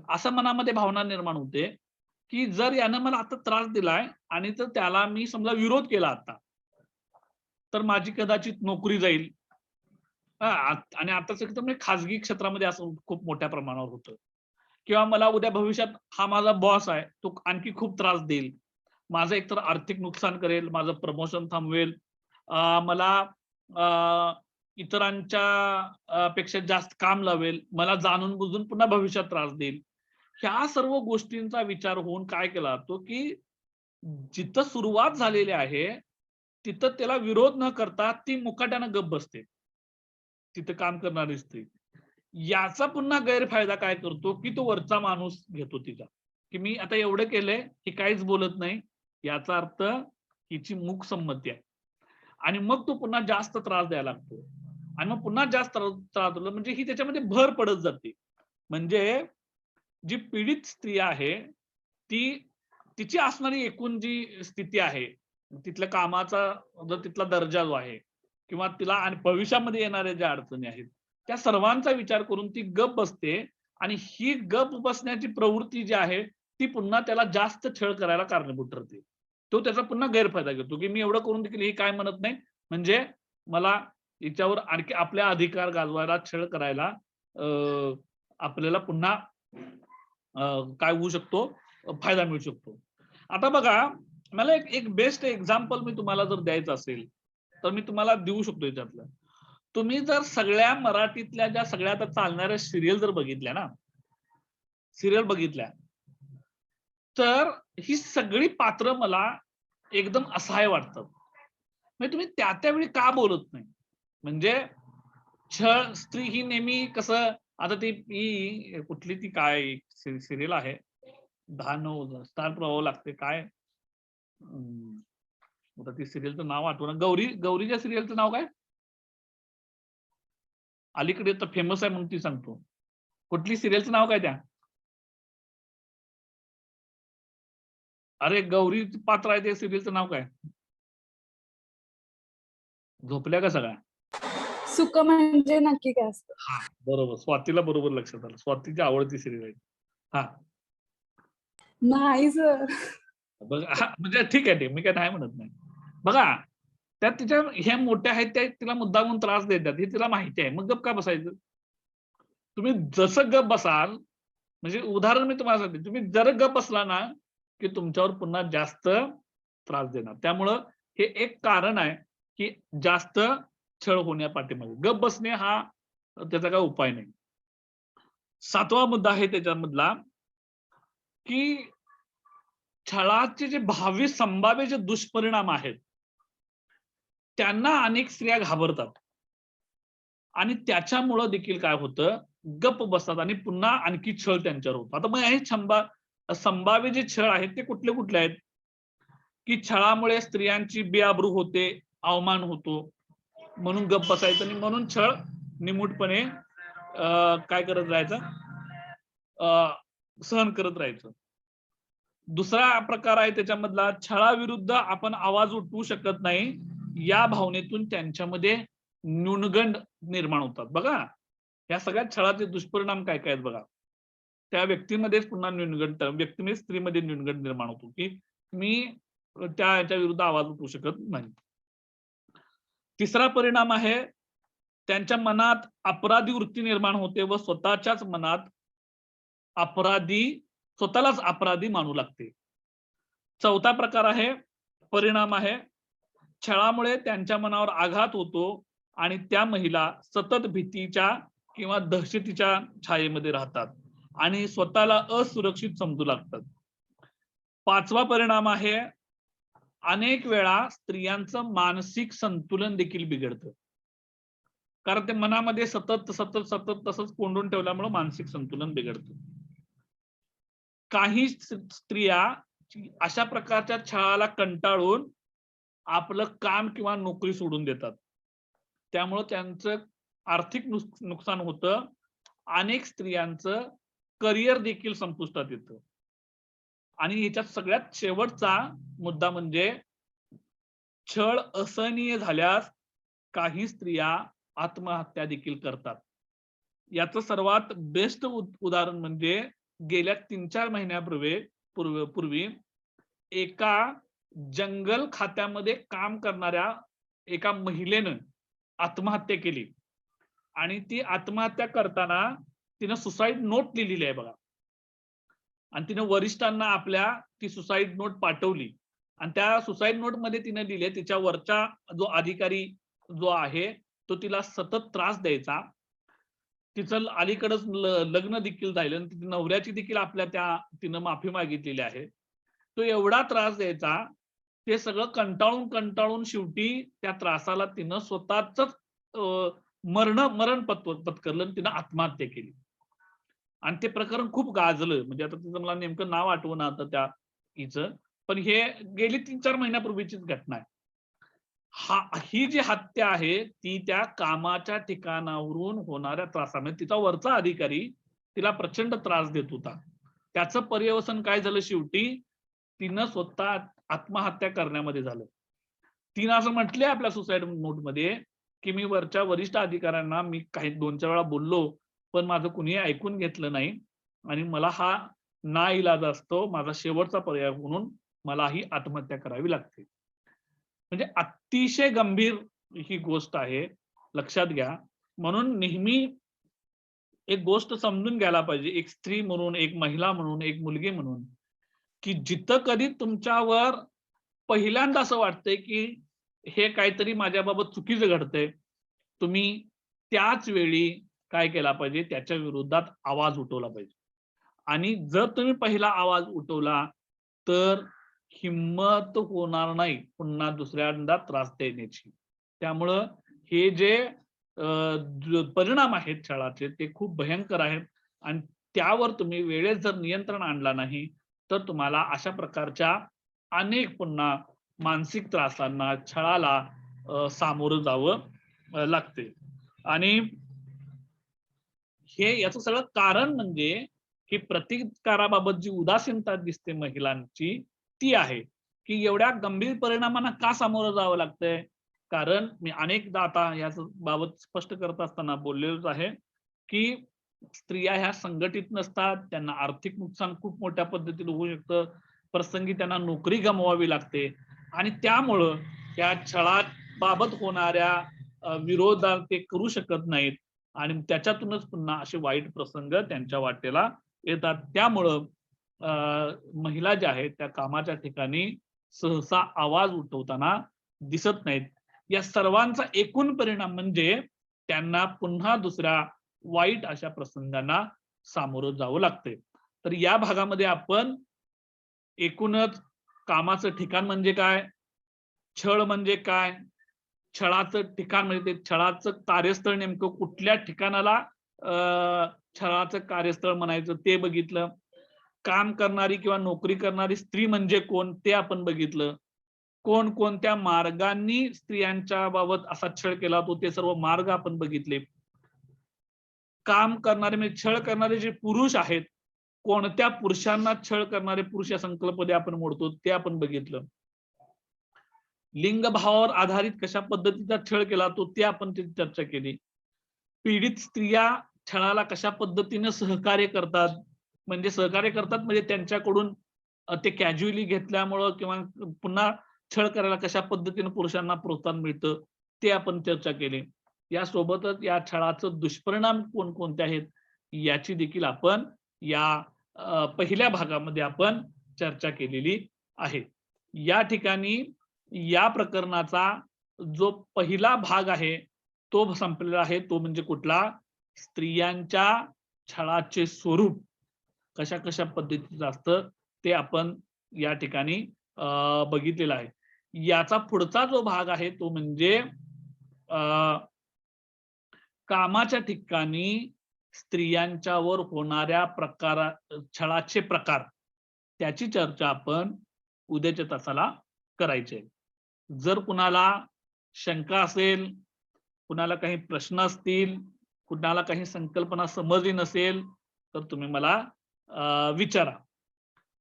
Speaker 1: असं मनामध्ये भावना निर्माण होते की जर यानं मला आता त्रास दिलाय आणि जर त्याला मी समजा विरोध केला आता तर माझी कदाचित नोकरी जाईल. आणि आताच एकदम म्हणजे खाजगी क्षेत्रामध्ये असं खूप मोठ्या प्रमाणावर होतं किंवा मला उद्या भविष्यात हा माझा बॉस आहे तो आणखी खूप त्रास देईल, माझं एकतर आर्थिक नुकसान करेल, माझं प्रमोशन थांबवेल, मला इतरांच्या पेक्षा जास्त काम लावेल, मला जाणून बुजून पुन्हा भविष्यात त्रास देईल. ह्या सर्व गोष्टींचा विचार होऊन काय केला जातो की जिथं सुरुवात झालेली आहे तिथं त्याला विरोध न करता ती मुकाट्यानं गप्प बसते. तिथे काम करणारी स्त्री, याचा पुन्हा गैरफायदा काय करतो की तो वरचा माणूस घेतो तिचा, की मी आता एवढं केलंय ही काहीच बोलत नाही, याचा अर्थ हिची मूक संमती आहे. आणि मग तो पुन्हा जास्त त्रास द्यायला लागतो. आणि मग पुन्हा जास्त त्रास दिला म्हणजे ही त्याच्यामध्ये भर पडत जाते. म्हणजे जी पीडित स्त्री आहे, ती तिची असणारी एकूण जी स्थिती आहे, तिथल्या कामाचा जो तिथला दर्जा जो आहे किंवा तिला आणि भविष्यामध्ये येणाऱ्या ज्या अडचणी आहेत, त्या सर्वांचा विचार करून ती गप्प बसते आणि ही गप्प बसण्याची प्रवृत्ती जी आहे, ती पुन्हा त्याला जास्त छळ करायला कारणीभूत ठरते. तो त्याचा पुन्हा गैरफायदा घेतो, की मी एवढं करून देखील ही काय म्हणत नाही, म्हणजे मला हिच्यावर आणखी आपल्या अधिकार गाजवायला, छळ करायला आपल्याला पुन्हा काय होऊ शकतो, फायदा मिळू शकतो. आता बघा, मला एक बेस्ट एक्झाम्पल मी तुम्हाला जर द्यायचं असेल, तर मी तुम्हाला देऊ शकतो याच्यातलं. तुम्ही जर सगळ्या मराठीतल्या ज्या सगळ्या आता चालणाऱ्या सीरियल जर बघितल्या ना, सीरियल बघितल्या, तर ही सगळी पात्र मला एकदम असहाय वाटतात. म्हणजे तुम्ही त्या-त्यावेळी का बोलत नाही? म्हणजे छळ स्त्री ही नेहमी कसं, आता ती ही कुठली ती काय सीरियल आहे 10-9 स्टार प्रवाह लागते काय, आता ती सीरियलचं नाव आठवना. गौरीच्या सीरियलचं नाव काय? अलीकडे तर फेमस आहे म्हणून ती सांगतो. कुठली सीरियलचं नाव काय त्या? अरे गौरी पात्र आहे त्या सीरियलचं नाव काय? झोपल्या का सगळ्या?
Speaker 2: सुख म्हणजे नक्की काय असतं?
Speaker 1: हां, बरोबर. स्वातीला बरोबर लक्षात आलं. स्वातीची आवडती सीरियल आहे. हां.
Speaker 2: नाही सर.
Speaker 1: बघा हां, म्हणजे ठीक आहे, मी काय नाही म्हणत नाही. बघा, त्यात तिच्या ह्या मोठ्या आहेत त्या तिला मुद्दामून त्रास देतात हे तिला माहिती आहे. मग गप्प का बसायचं? तुम्ही जसं गप्प बसाल, म्हणजे उदाहरण मी तुम्हाला सांगते. तुम्ही जर गप्प बसला ना, की तुमच्यावर पुन्हा जास्त त्रास देणार. त्यामुळं हे एक कारण आहे, की जास्त छळ होण्यापाठीमागे. गप्प बसणे हा त्याचा काही उपाय नाही. 7वा मुद्दा आहे त्याच्यामधला, की छळाचे जे भावी संभाव्य जे दुष्परिणाम आहेत, त्यांना अनेक स्त्रिया घाबरतात. आणि त्याच्यामुळं देखील काय होतं, गप्प बसतात आणि पुन्हा आणखी छळ त्यांच्यावर होतो. आता मग हे संभाव्य जे छळ आहेत ते कुठले-कुठले आहेत? की छळामुळे स्त्रियांची बेआबरू होते, अवमान होतो, म्हणून गप्प बसायचं आणि म्हणून छळ निमूटपणे काय करत राहायचं, सहन करत राहायचं. दुसरा प्रकार आहे त्याच्यामधला, छळाविरुद्ध आपण आवाज उठवू शकत नाही, या भावनेतून त्यांच्यामध्ये न्यूनगंड निर्माण होतात. बघा, या सगळ्या छळाचे दुष्परिणाम काय-काय आहेत बघा. त्या व्यक्तीमध्येच पुन्हा न्यूनगंड, व्यक्तीमध्ये स्त्रीमध्ये न्यूनगंड निर्माण होतो, की मी याच्या विरुद्ध आवाज उठवू शकत नाही. तिसरा परिणाम आहे, त्यांच्या मनात अपराधी वृत्ती निर्माण होते व स्वतःच्याच मनात स्वतःलाच अपराधी मानू लागते. चौथा प्रकार आहे, परिणाम आहे, छळामुळे त्यांच्या मनावर आघात होतो आणि त्या महिला सतत भीतीच्या किंवा दहशतीच्या छायेमध्ये राहतात आणि स्वतःला असुरक्षित समजू लागतात. 5वा परिणाम आहे, अनेक वेळा स्त्रियांचं मानसिक संतुलन देखील बिघडतं. कारण ते मनामध्ये सतत तसंच कोंडून ठेवल्यामुळे मानसिक संतुलन बिघडतं. काही स्त्रिया अशा प्रकारच्या छळाला कंटाळून आपलं काम किंवा नोकरी सोडून देतात. त्यामुळं त्यांचं आर्थिक नुकसान होतं. अनेक स्त्रियांचं करिअर देखील संपुष्टात येतं. आणि याच्यात सगळ्यात शेवटचा मुद्दा म्हणजे छळ असहनीय झाल्यास काही स्त्रिया आत्महत्या देखील करतात. याचं सर्वात बेस्ट उदाहरण म्हणजे गेल्या 3-4 महिन्यापूर्वी एका जंगल खात्यामध्ये काम करणाऱ्या एका महिलेनं आत्महत्या केली आणि ती आत्महत्या करताना तिनं सुसाईड नोट लिहिलेली आहे बघा. आणि तिनं वरिष्ठांना आपल्या ती सुसाईड नोट पाठवली आणि त्या सुसाईड नोटमध्ये तिने लिहिले, तिच्या वरचा जो अधिकारी जो आहे तो तिला सतत त्रास द्यायचा. तिचं अलीकडेच लग्न देखील झालं आणि तिच्या नवऱ्याची देखील तिनं माफी मागितलेली आहे. तो एवढा त्रास द्यायचा, ते सगळं कंटाळून शेवटी त्या त्रासाला तिनं स्वतःच मरण पत्करलं आणि तिनं आत्महत्या केली. आणि ते प्रकरण खूप गाजलं. म्हणजे आता तिचं मला नेमकं नाव आठवना आता त्या हिचं. पण हे गेली 3-4 महिन्यापूर्वीचीच घटना आहे. ही जी हत्या आहे ती त्या कामाच्या ठिकाणावरून होणाऱ्या त्रासामुळे तिचा वरचा अधिकारी तिला प्रचंड त्रास देत होता. त्याचं पर्यवसन काय झालं शेवटी तिनं स्वतः आत्महत्या करण्यामध्ये झालं. तिनं असं म्हटलंय आपल्या सुसाईड नोटमध्ये, की मी वरच्या वरिष्ठ अधिकाऱ्यांना मी काही 2-4 वेळा बोललो, पण माझं कुणीही ऐकून घेतलं नाही आणि मला हा नाइलाज असतो. माझा शेवटचा पर्याय म्हणून मला ही आत्महत्या करावी लागते. म्हणजे अतिशय गंभीर ही गोष्ट आहे. लक्षात घ्या. म्हणून नेहमी एक गोष्ट समजून घ्यायला पाहिजे. एक स्त्री म्हणून, एक महिला म्हणून, एक मुलगी म्हणून, की जिथं कधी तुमच्यावर पहिल्यांदा असं वाटतंय, की हे काहीतरी माझ्याबाबत चुकीचं घडतंय. तुम्ही त्याच वेळी काय केला पाहिजे, त्याच्या विरोधात आवाज उठवला पाहिजे. आणि जर तुम्ही पहिला आवाज उठवला, तर हिम्मत होणार नाही पुन्हा दुसऱ्यांदा त्रास देण्याची. त्यामुळं हे जे परिणाम आहेत छळाचे ते खूप भयंकर आहेत आणि त्यावर तुम्ही वेळेत जर नियंत्रण आणला नाही, तर तुम्हाला अशा प्रकारच्या अनेक पुन्हा मानसिक त्रासांना, छळाला सामोरं जावं लागते. आणि याचं सगळं कारण म्हणजे की प्रतिकाराबाबत जी उदासीनता दिसते महिलांची ती आहे, की एवढ्या गंभीर परिणामांना का सामोरं जावं लागतंय? कारण मी अनेकदा आता याच बाबत स्पष्ट करत असताना बोललेलोच आहे, की स्त्रिया ह्या संघटित नसतात, त्यांना आर्थिक नुकसान खूप मोठ्या पद्धतीने होऊ शकतं. प्रसंगी त्यांना नोकरी गमवावी लागते आणि त्यामुळं त्या छळाबाबत होणाऱ्या विरोधात ते करू शकत नाहीत आणि त्याच्यातूनच पुन्हा असे वाईट प्रसंग त्यांच्या वाटेला येतात. त्यामुळं महिला ज्या आहेत त्या कामाच्या ठिकाणी सहसा आवाज उठवताना दिसत नाहीत. या सर्वांचा एकूण परिणाम म्हणजे त्यांना पुन्हा दुसऱ्या वाईट अशा प्रसंगांना सामोरं जावं लागतंय. तर या भागामध्ये आपण एकूणच कामाचं ठिकाण म्हणजे काय? छळ म्हणजे काय? छळाचं ठिकाण म्हणजे ते छळाचं कार्यस्थळ नेमकं कुठल्या ठिकाणाला छळाचं कार्यस्थळ म्हणायचं ते बघितलं. काम करणारी किंवा नोकरी करणारी स्त्री म्हणजे कोण ते आपण बघितलं. कोणकोणत्या मार्गांनी स्त्रियांच्या बाबत असा छळ केला जातो ते सर्व मार्ग आपण बघितले. काम करणारे म्हणजे छळ करणारे जे पुरुष आहेत, कोणत्या पुरुषांना छळ करणारे पुरुष या संकल्पने आपण मोडतो ते आपण बघितलं. लिंगभावावर आधारित कशा पद्धतीचा छळ केला जातो ते आपण चर्चा केली. पीडित स्त्रिया छळाला कशा पद्धतीने सहकार्य करतात, म्हणजे सहकार्य करतात म्हणजे त्यांच्याकडून ते कॅज्युअली घेतल्यामुळं किंवा पुन्हा छळ करायला कशा पद्धतीने पुरुषांना प्रोत्साहन मिळतं ते आपण चर्चा केली. यासोबतच या छळाचं दुष्परिणाम कोणकोणते आहेत याची देखील आपण या पहिल्या भागामध्ये आपण चर्चा केलेली आहे. या ठिकाणी या प्रकरणाचा जो पहिला भाग आहे तो संपलेला आहे. तो म्हणजे कुठला? स्त्रियांच्या छळाचे स्वरूप कशा-कशा पद्धतीचं असतं ते आपण या ठिकाणी बघितलेलं आहे. याचा पुढचा जो भाग आहे तो म्हणजे कामाच्या ठिकाणी स्त्रियांच्यावर होणाऱ्या छळाचे प्रकार त्याची चर्चा आपण उद्याच्या तासाला करायची आहे. जर कुणाला शंका असेल, कुणाला काही प्रश्न असतील, कुणाला काही संकल्पना समजली नसेल तर तुम्ही मला विचारा.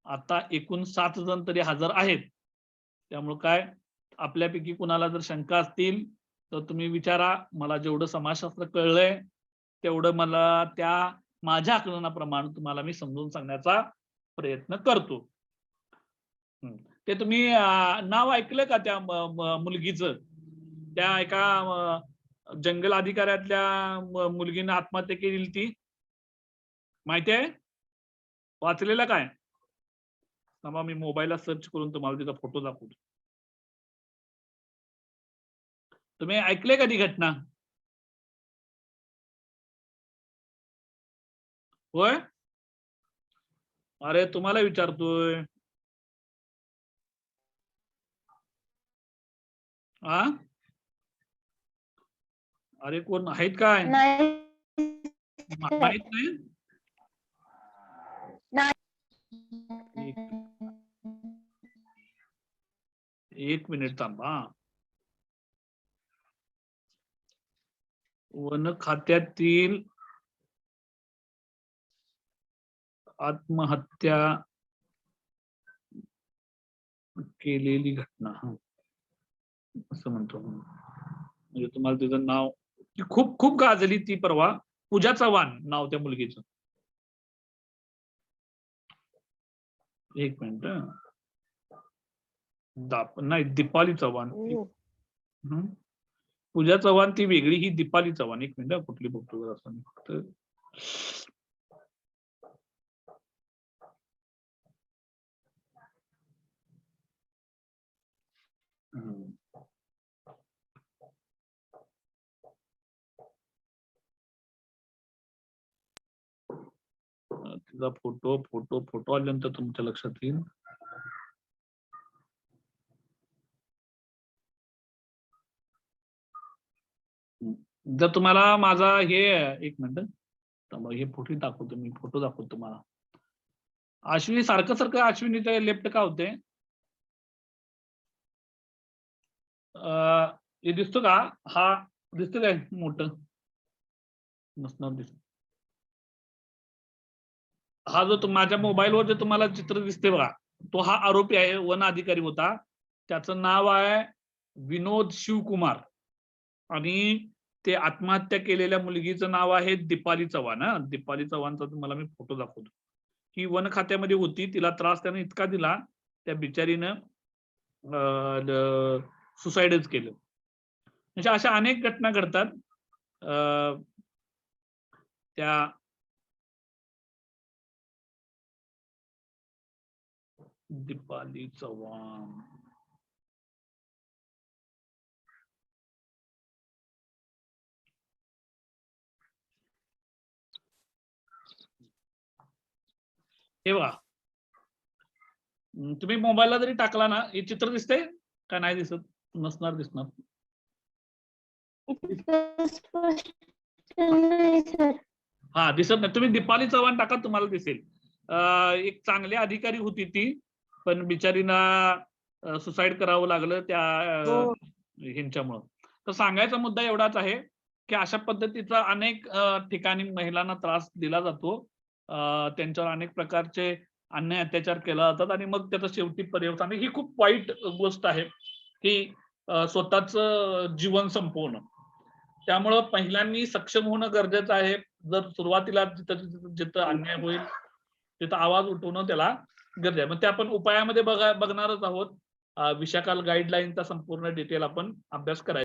Speaker 1: आता एकूण 7 जण तरी हजर आहेत. त्यामुळे काय आपल्यापैकी कुणाला जर शंका असतील तर तुम्ही विचारा. मला जेवढं समाजशास्त्र कळलंय तेवढं मला त्या माझ्या आकलनाप्रमाणे तुम्हाला मी समजून सांगण्याचा प्रयत्न करतो. ते तुम्ही नाव ऐकलं का त्या मुलगीचं? त्या एका जंगल अधिकाऱ्यातल्या मुलगीने आत्महत्या केलेली ती माहिती आहे? वाचलेलं काय? थांबा मी मोबाईलला सर्च करून तुम्हाला तिचा फोटो दाखवतो. तुम्ही ऐकले का ती घटना? होय? अरे तुम्हाला विचारतोय. अरे कोण आहेत काय?
Speaker 3: नाही
Speaker 1: माहित नाही. एक मिनिट थांबा. वन खात्यातील आत्महत्या केलेली घटना, असं म्हणतो. म्हणजे तुम्हाला तिचं नाव, ती खूप खूप गाजली ती परवा. पूजा चव्हाण नाव त्या मुलगीचं. एक मिनिट. नाही, दीपाली चव्हाण. पूजा चव्हाण ती वेगळी, ही दीपाली चव्हाण. एक मिनिट, कुठली बघतो असं फक्त. तिचा फोटो फोटो फोटो आल्यानंतर तुमच्या लक्षात येईल. जर तुम्हाला माझा हे, एक मिनिट हे फोटो दाखवतो मी, फोटो दाखवतो तुम्हाला. अश्विनी सारखं सारखं अश्विनीच्या लेफ्ट का होते? हे दिसतो का? हा दिसतो काय मोठं? नसणार दिसत. हा जो माझ्या मोबाईलवर जे तुम्हाला चित्र दिसते बघा, तो हा आरोपी आहे, वन अधिकारी होता. त्याचं नाव आहे विनोद शिवकुमार आणि ते आत्महत्या केलेल्या मुलगीचं नाव आहे दीपाली चव्हाण. दीपाली चव्हाणचा तुम्हाला मी फोटो दाखवतो. ही वन खात्यामध्ये होती. तिला त्रास त्याने इतका दिला, त्या बिचारीनं सुसाईडच केलं. म्हणजे अशा अनेक घटना घडतात. त्या दीपाली चव्हाण, हे बघा, तुम्ही मोबाईलला जरी टाकला ना, हे चित्र दिसते का नाही दिसत? नसणार, दिसणार. हा दिसत नाही. तुम्ही दीपाली चव्हाण टाका, तुम्हाला दिसेल. एक चांगली अधिकारी होती ती, पण बिचारीना सुसाईड करावं लागलं त्या ह्यांच्यामुळं. तर सांगायचा मुद्दा एवढाच आहे की अशा पद्धतीचा अनेक ठिकाणी महिलांना त्रास दिला जातो. त्यांच्यावर अनेक प्रकारचे अन्याय अत्याचार केला जातात आणि मग त्याचा शेवटी पर्यवसान. ही खूप वाईट गोष्ट आहे की स्वतःच जीवन संपवणं. त्यामुळं महिलांनी सक्षम होणं गरजेचं आहे. जर सुरुवातीला जिथं अन्याय होईल तिथं आवाज उठवणं त्याला गरजेचं आहे. मग ते आपण उपायामध्ये बघणारच आहोत. विशाखा गाईडलाईनचा संपूर्ण डिटेल आपण अभ्यास करायचा.